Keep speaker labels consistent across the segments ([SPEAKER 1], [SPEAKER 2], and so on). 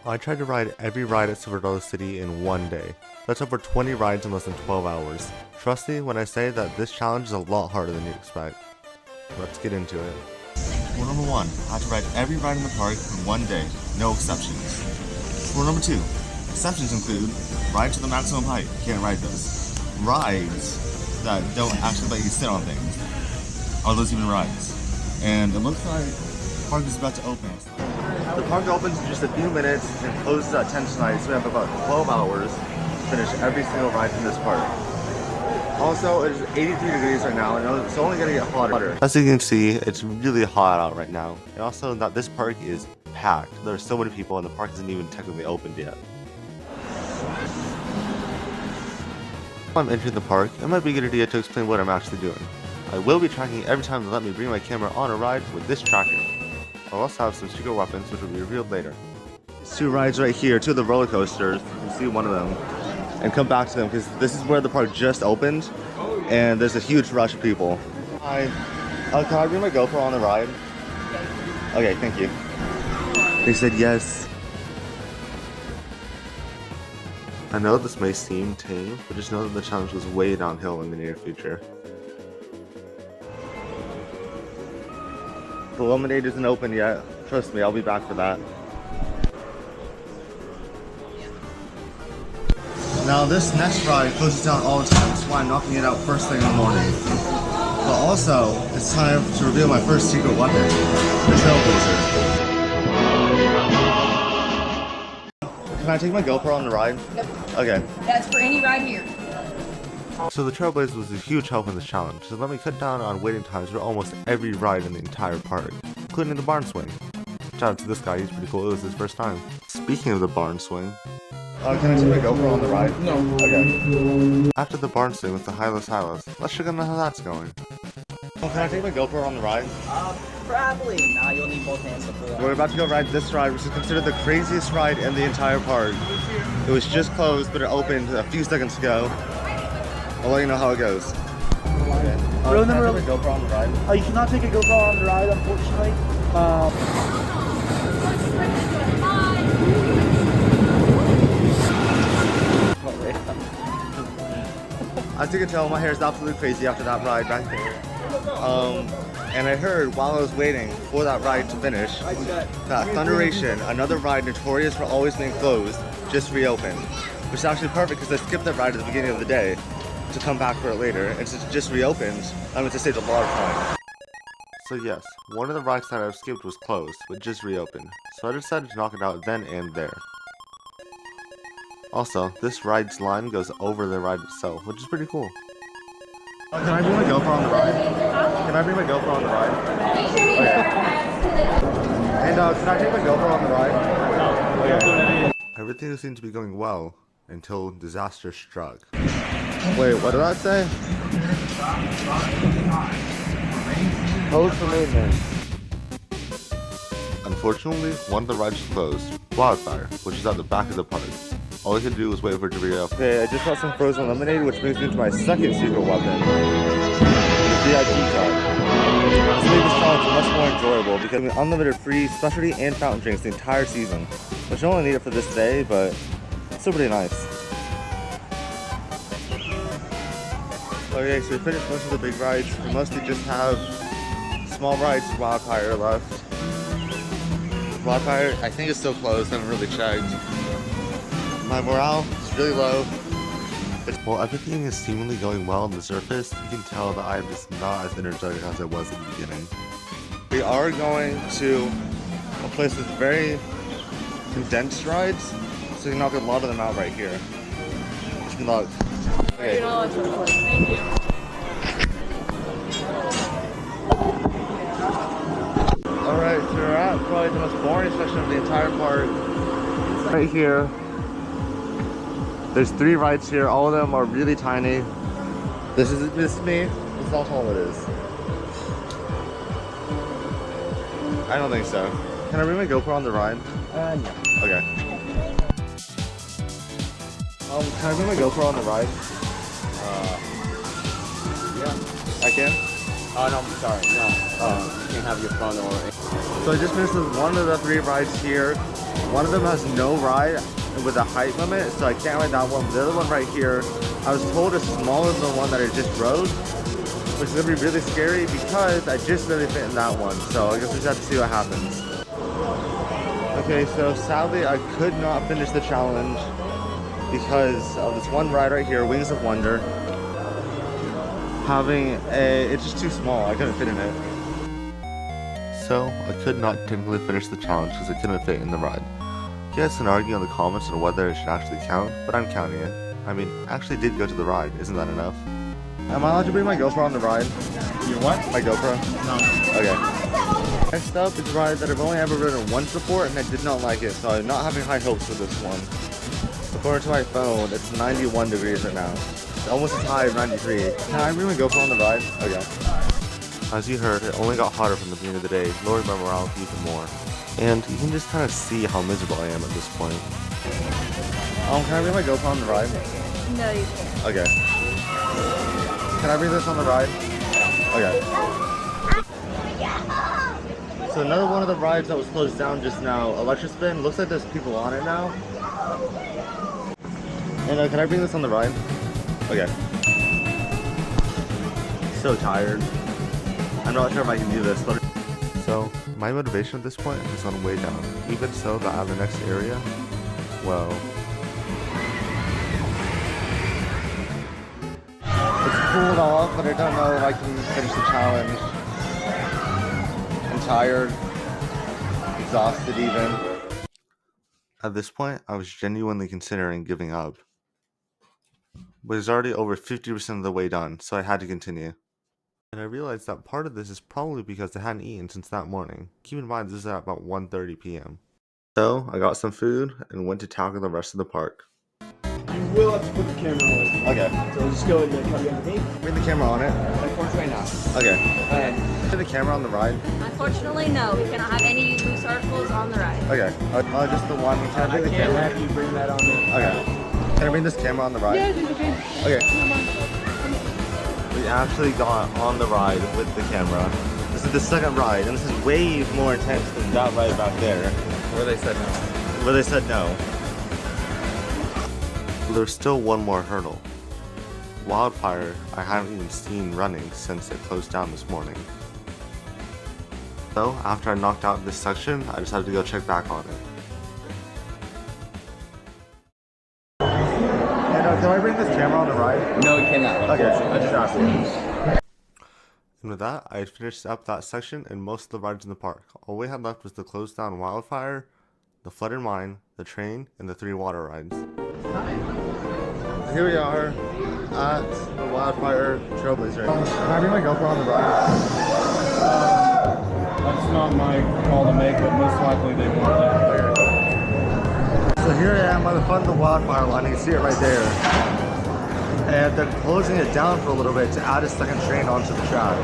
[SPEAKER 1] I tried to ride every ride at Silverdolo City in one day. That's over 20 rides in less than 12 hours. Trust me when I say that this challenge is a lot harder than you expect. Let's get into it. Rule number 1, I have to ride every ride in the park in one day, no exceptions. Rule number 2, exceptions include rides to the maximum height, can't ride those. Rides that don't actually let you sit on things. Are those even rides? And it looks like the park is about to open. The park opens in just a few minutes and closes at 10 tonight, so we have about 12 hours to finish every single ride in this park. Also, it is 83 degrees right now, and it's only going to get hotter. As you can see, it's really hot out right now. And also, that this park is packed. There are so many people, and the park isn't even technically opened yet. While I'm entering the park, it might be a good idea to explain what I'm actually doing. I will be tracking every time they let me bring my camera on a ride with this tracker. I'll also have some secret weapons which will be revealed later. These two rides right here, two of the roller coasters, you can see one of them, and come back to them because this is where the park just opened and there's a huge rush of people. Hi, can I bring my GoPro on the ride? Okay, thank you. They said yes. I know this may seem tame, but just know that the challenge was way downhill in the near future. The lemonade isn't open yet. Trust me, I'll be back for that. Now this next ride closes down all the time, that's why I'm knocking it out first thing in the morning. But also, it's time to reveal my first secret weapon, the Trailblazer. Can I take my GoPro on the ride?
[SPEAKER 2] Yep.
[SPEAKER 1] Okay.
[SPEAKER 2] That's for any ride here.
[SPEAKER 1] So the Trailblazer was a huge help in this challenge, so let me cut down on waiting times for almost every ride in the entire park, including the barn swing. Shout out to this guy, he's pretty cool, it was his first time. Speaking of the barn swing, can I take my GoPro on the ride?
[SPEAKER 3] No.
[SPEAKER 1] Okay. After the barn swing with the Hylos Hylos, let's check out how that's going. Can I take my GoPro on the ride?
[SPEAKER 3] Probably. Nah, you'll need both hands to pull out.
[SPEAKER 1] We're about to go ride this ride, which is considered the craziest ride in the entire park. It was just closed, but it opened a few seconds ago. I'll let you know how it goes. Okay.
[SPEAKER 4] Rule
[SPEAKER 1] Can I
[SPEAKER 4] number-
[SPEAKER 1] take my GoPro on the ride?
[SPEAKER 4] You cannot take a GoPro on the ride, unfortunately.
[SPEAKER 1] As you can tell, my hair is absolutely crazy after that ride back there. And I heard while I was waiting for that ride to finish, that Thunderation, another ride notorious for always being closed, just reopened. Which is actually perfect because I skipped that ride at the beginning of the day to come back for it later, and since it just reopened, I'm going to save a lot of time. So yes, one of the rides that I've skipped was closed, but just reopened, so I decided to knock it out then and there. Also, this ride's line goes over the ride itself, which is pretty cool. Can I bring my GoPro on the ride? Can I bring my GoPro on the ride? Okay. And can I take my GoPro on the ride? Okay. Everything seemed to be going well until disaster struck. Wait, what did I say? Closed for maintenance. Unfortunately, one of the rides was closed. Wildfire, which is at the back of the park. All I could do was wait for it to reopen. Okay, I just got some frozen lemonade, which brings me to my second secret weapon. The VIP card. This made this challenge much more enjoyable because we have unlimited free specialty and fountain drinks the entire season. Which I only need it for this day, but it's still pretty nice. Okay, so we finished most of the big rides. We mostly just have small rides with Wildfire left. Wildfire, I think it's still closed, I haven't really checked. My morale is really low. While everything is seemingly going well on the surface, you can tell that I am just not as energetic as I was at the beginning. We are going to a place with very condensed rides, so you can knock a lot of them out right here. Wish me luck. Okay.
[SPEAKER 2] Thank you.
[SPEAKER 1] Alright, so we're at probably the most boring section of the entire park. Right here. There's 3 rides here, all of them are really tiny. This is me, this is how tall it is. I don't think so. Can I bring my GoPro on the ride?
[SPEAKER 3] No.
[SPEAKER 1] Okay. Can I bring my GoPro on the ride?
[SPEAKER 3] Yeah.
[SPEAKER 1] I can?
[SPEAKER 3] Oh, no, I'm sorry. No. You can't have your phone or...
[SPEAKER 1] So I just finished with one of the 3 rides here. one of them has no ride with a height limit, so I can't ride that one. The other one right here, I was told is smaller than the one that I just rode, which is gonna be really scary because I just really fit in that one. So I guess we just have to see what happens. Okay, so sadly I could not finish the challenge because of this one ride right here, Wings of Wonder. It's just too small, I couldn't fit in it. So I could not technically finish the challenge because I couldn't fit in the ride. You guys can argue in the comments on whether it should actually count, but I'm counting it. I mean, I actually did go to the ride, isn't that enough? Am I allowed to bring my GoPro on the ride?
[SPEAKER 3] You what?
[SPEAKER 1] My GoPro?
[SPEAKER 3] No.
[SPEAKER 1] Okay. Next up is a ride that I've only ever ridden once before and I did not like it, so I'm not having high hopes for this one. According to my phone, it's 91 degrees right now. It's almost as high as 93. Can I bring my GoPro on the ride? Okay. As you heard, it only got hotter from the beginning of the day, lowering my morale even more. And you can just kind of see how miserable I am at this point. Can I bring my GoPro on the ride?
[SPEAKER 2] No, you can't.
[SPEAKER 1] Okay. Can I bring this on the ride? Okay. So another one of the rides that was closed down just now, Electric Spin. Looks like there's people on it now. And can I bring this on the ride? Okay. So tired. I'm not sure if I can do this, but... So, my motivation at this point is on way down. Even so, that at the next area, well... It's cooled off, but I don't know if I can finish the challenge. I'm tired. Exhausted even. At this point, I was genuinely considering giving up. But it's already over 50% of the way done, so I had to continue. And I realized that part of this is probably because I hadn't eaten since that morning. Keep in mind this is at about 1:30 p.m. So I got some food and went to tackle the rest of the park.
[SPEAKER 4] You will have to put the camera on.
[SPEAKER 1] Okay.
[SPEAKER 4] So just go ahead and come underneath.
[SPEAKER 1] Bring the camera on it.
[SPEAKER 3] Unfortunately not.
[SPEAKER 1] Okay. Put the camera on the ride.
[SPEAKER 2] Unfortunately, no. We cannot have any loose articles on the ride.
[SPEAKER 1] Okay. Just the one. Can I bring the
[SPEAKER 3] can't
[SPEAKER 1] camera?
[SPEAKER 3] have you bring that on there.
[SPEAKER 1] Okay. Can I bring this camera on the ride?
[SPEAKER 2] Yeah, you can.
[SPEAKER 1] Okay. We actually got on the ride with the camera. This is the second ride, and this is way more intense than that ride back there.
[SPEAKER 3] Where they said no.
[SPEAKER 1] Where they said no. But there's still one more hurdle. Wildfire, I haven't even seen running since it closed down this morning. So, after I knocked out this section, I decided to go check back on it. Can I bring this camera on the ride?
[SPEAKER 3] No, you cannot.
[SPEAKER 1] Okay, I just asked you. And with that, I had finished up that section and most of the rides in the park. All we had left was the closed down Wildfire, the Flooded Mine, the train, and the 3 water rides. Here we are at the Wildfire Trailblazer. Can I bring my GoPro on the ride?
[SPEAKER 5] That's not my call to make, but most likely they want that.
[SPEAKER 1] So here I am by the front of the Wildfire line. You can see it right there. And they're closing it down for a little bit to add a second train onto the track.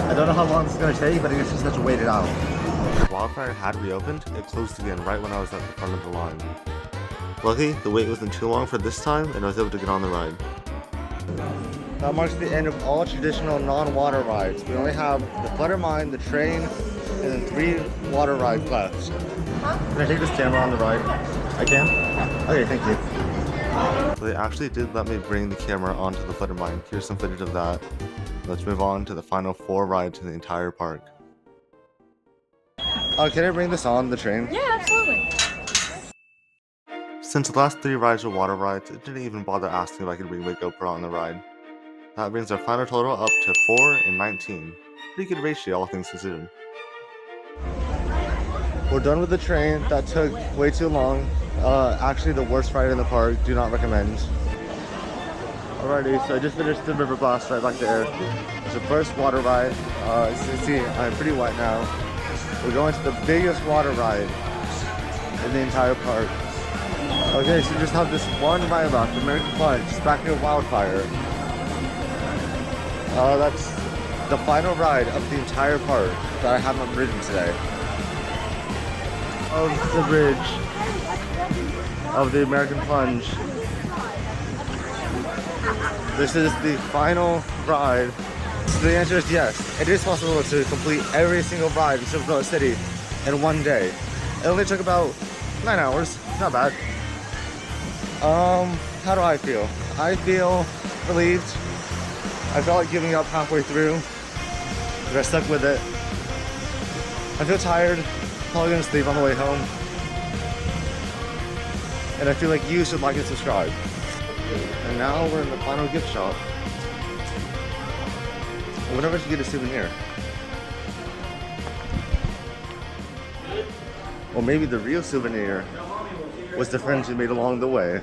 [SPEAKER 1] I don't know how long it's going to take, but I guess you just have to wait it out. Wildfire had reopened. It closed again right when I was at the front of the line. Lucky, the wait wasn't too long for this time, and I was able to get on the ride. That marks the end of all traditional non-water rides. We only have the Flooded Mine, the train, and then 3 water rides left. Can I take this camera on the ride? I can? Okay, thank you. So they actually did let me bring the camera onto the Flooded Mine. Here's some footage of that. Let's move on to the final 4 rides in the entire park. Can I bring this on the train?
[SPEAKER 2] Yeah, absolutely.
[SPEAKER 1] Since the last 3 rides were water rides, it didn't even bother asking if I could bring my GoPro on the ride. That brings our final total up to 4 and 19. Pretty good ratio, all things considered. We're done with the train. That took way too long. Actually the worst ride in the park. Do not recommend. Alrighty, so I just finished the River Blast right back there. It's the first water ride. As you can see, I'm pretty wet now. We're going to the biggest water ride in the entire park. Okay, so we just have this one ride left, American Plunge, back near Wildfire. That's the final ride of the entire park that I haven't ridden today. Of the bridge of the American Plunge. This is the final ride. So the answer is yes. It is possible to complete every single ride in Silver Bullet City in one day. It only took about 9 hours, not bad. How do I feel? I feel relieved. I felt like giving up halfway through, but I stuck with it. I feel tired, probably gonna sleep on the way home. And I feel like you should like and subscribe. And now we're in the final gift shop. I wonder if I should get a souvenir. Or maybe the real souvenir was the friends we made along the way.